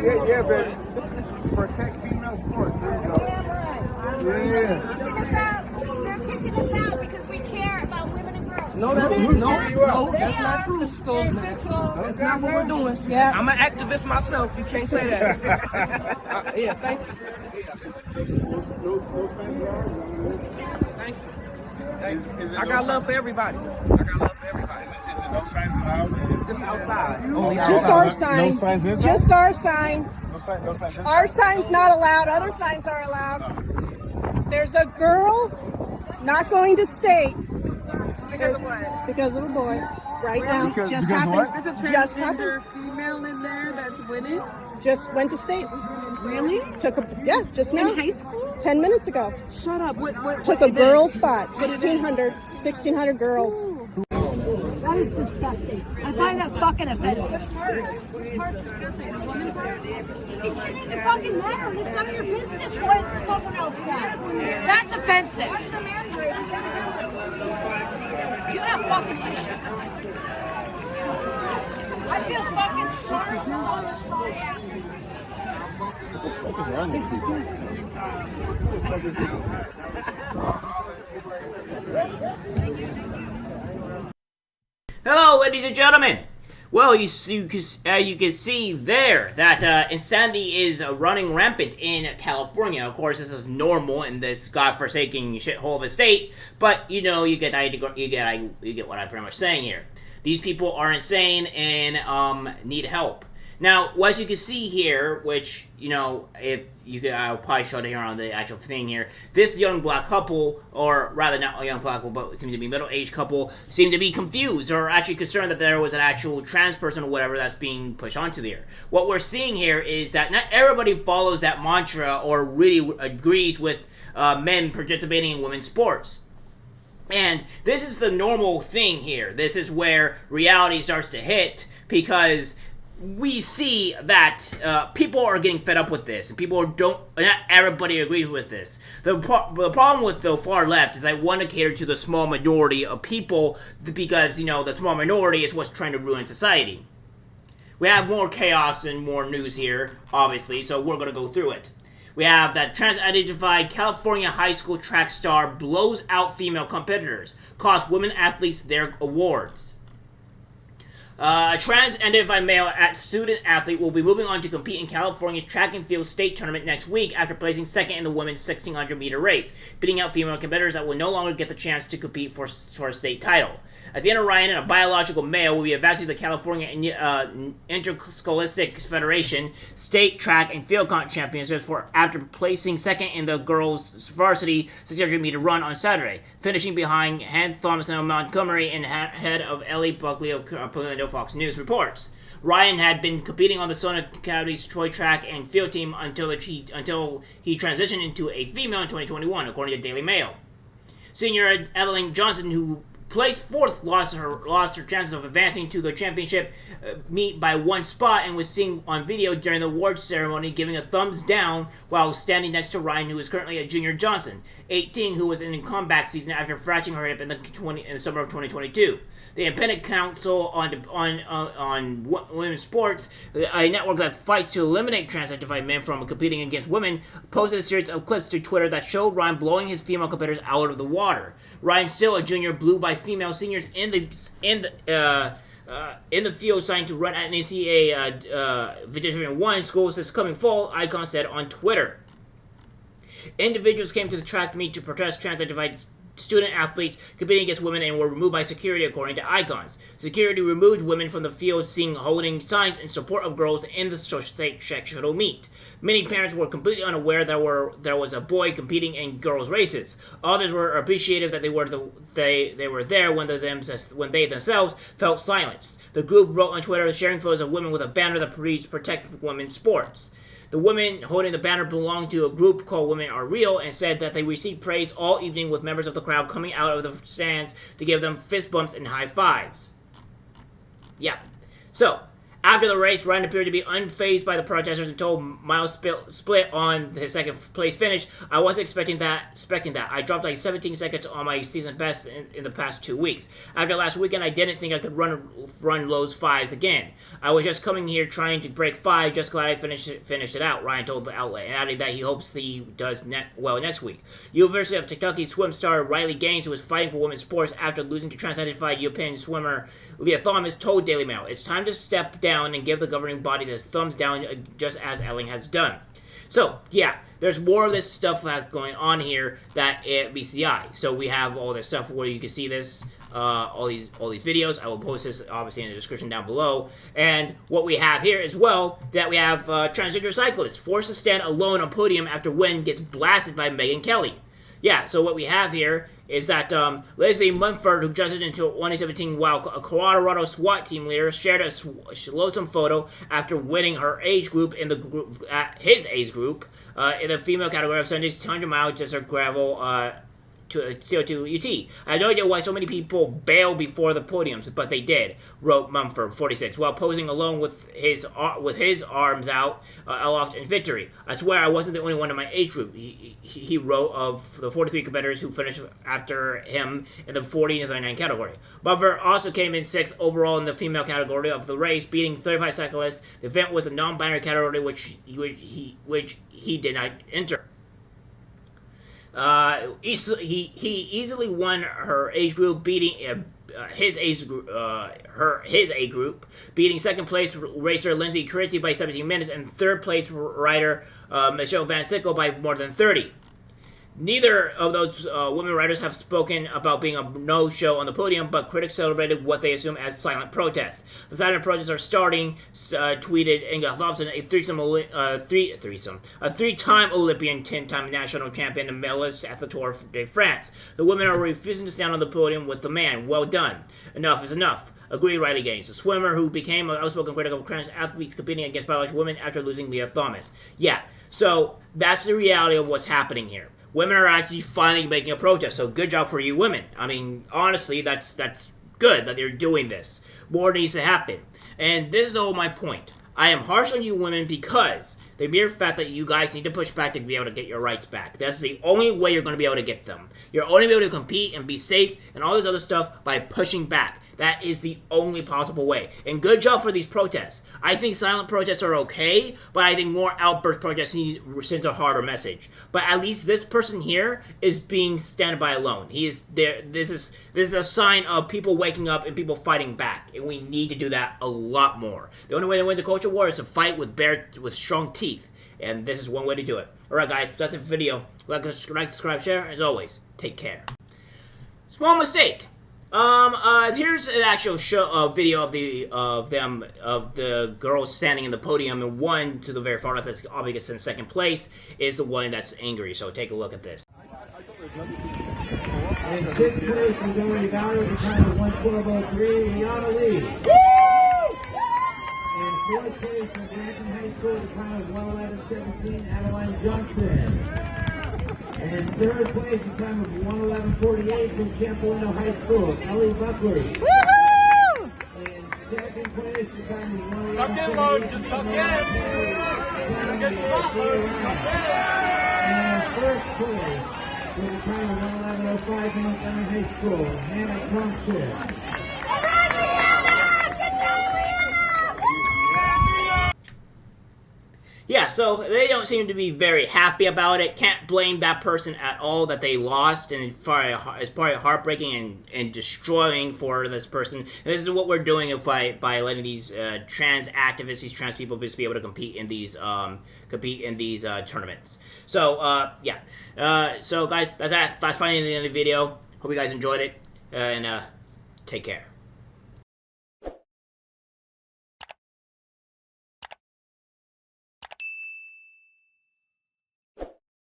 Yeah, baby. Protect female sports. There you go. Yeah. They're kicking us out because we care about women and girls. No, that's not true. That's not what we're doing. Yeah. I'm an activist myself. You can't say that. Yeah, thank you. Thank you. I got love for everybody. Is it no signs allowed? Just outside. Just our sign. No signs inside? Just our sign. No signs inside? Our sign's not allowed. Other signs are allowed. There's a girl not going to state. Because of what? Because of a boy. Right now. Because Just of happened. what? There's a Just transgender happened. female in there that's winning? Just went to state. Really? Just now. In high school? 10 minutes ago. Shut up. What Took a event? girl spot. 1,600 girls. That is disgusting. I find that fucking offensive. It shouldn't even fucking matter. It's none of your business what someone else does. That's offensive. You have fucking issues. I feel fucking sorry for all the sorry athletes. What's wrong with Hello, ladies and gentlemen. Well, you can see there that insanity is running rampant in California. Of course, this is normal in this godforsaken shithole of a state, but you know, you get what I'm pretty much saying here. These people are insane and need help. Now, as you can see here, which, you know, if you could, I'll probably show it here on the actual thing here. This young black couple, or rather not a young black couple, but it seemed to be a middle-aged couple, seemed to be confused or actually concerned that there was an actual trans person or whatever that's being pushed onto there. What we're seeing here is that not everybody follows that mantra or really agrees with men participating in women's sports. And this is the normal thing here. This is where reality starts to hit, because we see that people are getting fed up with this, and not everybody agrees with this. The problem with the far left is they want to cater to the small minority of people, because, you know, the small minority is what's trying to ruin society. We have more chaos and more news here, obviously, so we're going to go through it. We have that trans-identified California high school track star blows out female competitors, costs women athletes their awards. A trans-identified male student athlete will be moving on to compete in California's track and field state tournament next week after placing second in the women's 1,600 meter race, beating out female competitors that will no longer get the chance to compete for a state title. Athena Ryan, a biological male, will be advancing to the California Interscholastic Federation state track and field championships after placing second in the girls' varsity 600 meter run on Saturday, finishing behind Han Thomas and Montgomery and head of Ellie Buckley of Fox News reports. Ryan had been competing on the Southern County's Troy track and field team until he transitioned into a female in 2021, according to Daily Mail. Senior Adeline Johnson, who placed fourth, lost her chances of advancing to the championship meet by one spot, and was seen on video during the awards ceremony giving a thumbs down while standing next to Ryan, who is currently a junior Johnson, 18, who was in a comeback season after fracturing her hip in the summer of 2022. The Independent Council on Women's Sports, a network that fights to eliminate trans-identified men from competing against women, posted a series of clips to Twitter that showed Ryan blowing his female competitors out of the water. Ryan, still a junior, blew by female seniors in the field, signed to run at an NCAA Division I schools this coming fall, Icon said on Twitter. Individuals came to the track meet to protest trans-identified student athletes competing against women and were removed by security, according to Icons. Security removed women from the field, seen holding signs in support of girls in the sectional meet. Many parents were completely unaware that there was a boy competing in girls' races. Others were appreciative that they were there when they themselves felt silenced. The group wrote on Twitter, sharing photos of women with a banner that reads "Protect Women's Sports." The women holding the banner belonged to a group called Women Are Real, and said that they received praise all evening, with members of the crowd coming out of the stands to give them fist bumps and high fives. Yeah. So, After the race, Ryan appeared to be unfazed by the protesters and told Miles Split on his second place finish, "I wasn't expecting that. I dropped like 17 seconds on my season best in the past 2 weeks. After last weekend, I didn't think I could run Lowe's 5s again. I was just coming here trying to break 5, just glad I finished it out," Ryan told the outlet, and added that he hopes that he does well next week. University of Kentucky swim star Riley Gaines, who was fighting for women's sports after losing to trans-identified European swimmer Leah Thomas, told Daily Mail, "It's time to step down and give the governing bodies a thumbs down, just as Elling has done." So, yeah, there's more of this stuff that's going on here that it meets the eye. So we have all this stuff where you can see this, all these videos. I will post this obviously in the description down below. And what we have here as well, that we have transgender cyclists forced to stand alone on podium after win gets blasted by Megyn Kelly. Yeah, so what we have here is that Leslie Munford, who judged into 2017 while a Colorado SWAT team leader, shared a loathsome photo after winning her age group in his age group in the female category of Sunday's 100-mile desert gravel to CO2 UT. "I have no idea why so many people bail before the podiums, but they did," wrote Mumford, 46, while posing alone with his arms out aloft in victory. "I swear I wasn't the only one in my age group," he wrote of the 43 competitors who finished after him in the 40 and 39 category. Mumford also came in 6th overall in the female category of the race, beating 35 cyclists. The event was a non-binary category which he did not enter. He easily won her age group, beating his age group, beating second place racer Lindsay Carity by 17 minutes and third place rider Michelle Van Sickle by more than 30. Neither of those women riders have spoken about being a no-show on the podium, but critics celebrated what they assume as silent protests. "The silent protests are starting," tweeted Inga Thompson, a three-time Olympian, 10-time national champion and medalist at the Tour de France. "The women are refusing to stand on the podium with the man. Well done. Enough is enough," agreed Riley Gaines, a swimmer who became an outspoken critic of trans athletes competing against biological women after losing Leah Thomas. Yeah, so that's the reality of what's happening here. Women are actually finally making a protest, so good job for you women. I mean, honestly, that's good that they're doing this. More needs to happen. And this is all my point. I am harsh on you women because the mere fact that you guys need to push back to be able to get your rights back. That's the only way you're going to be able to get them. You're only able to compete and be safe and all this other stuff by pushing back. That is the only possible way. And good job for these protests. I think silent protests are okay, but I think more outburst protests sends a harder message. But at least this person here is being stand by alone. He is there. This is a sign of people waking up and people fighting back, and we need to do that a lot more. The only way to win the culture war is to fight with strong teeth, and this is one way to do it. All right, guys, that's it for the video. Like, subscribe, share. As always, take care. Small mistake. Here's an actual video of the girls standing in the podium, and one to the very far left that's obvious in second place is the one that's angry. So take a look at this. In 6th place is already Valerie with a time of 1:12:03, Rihanna Lee. In 4th place from Grandson High School with a time of 1:11:17, Adeline Johnson. And 3rd place, a time of 1:11:48 from Campolino High School, Ellie Buckley. Woohoo! In 2nd place, a time of 1:11:78 Tuck in, Lo, just tuck in. Get spot, Lo, tuck in. And 1st place, with a time of 1:11:05 from Montgomery High School, Hannah Thompson. Yeah, so they don't seem to be very happy about it. Can't blame that person at all that they lost, and it's probably heartbreaking and destroying for this person. And this is what we're doing by letting these trans activists, these trans people, just be able to compete in these tournaments. So yeah, so guys, that's finally the end of the video. Hope you guys enjoyed it, and take care.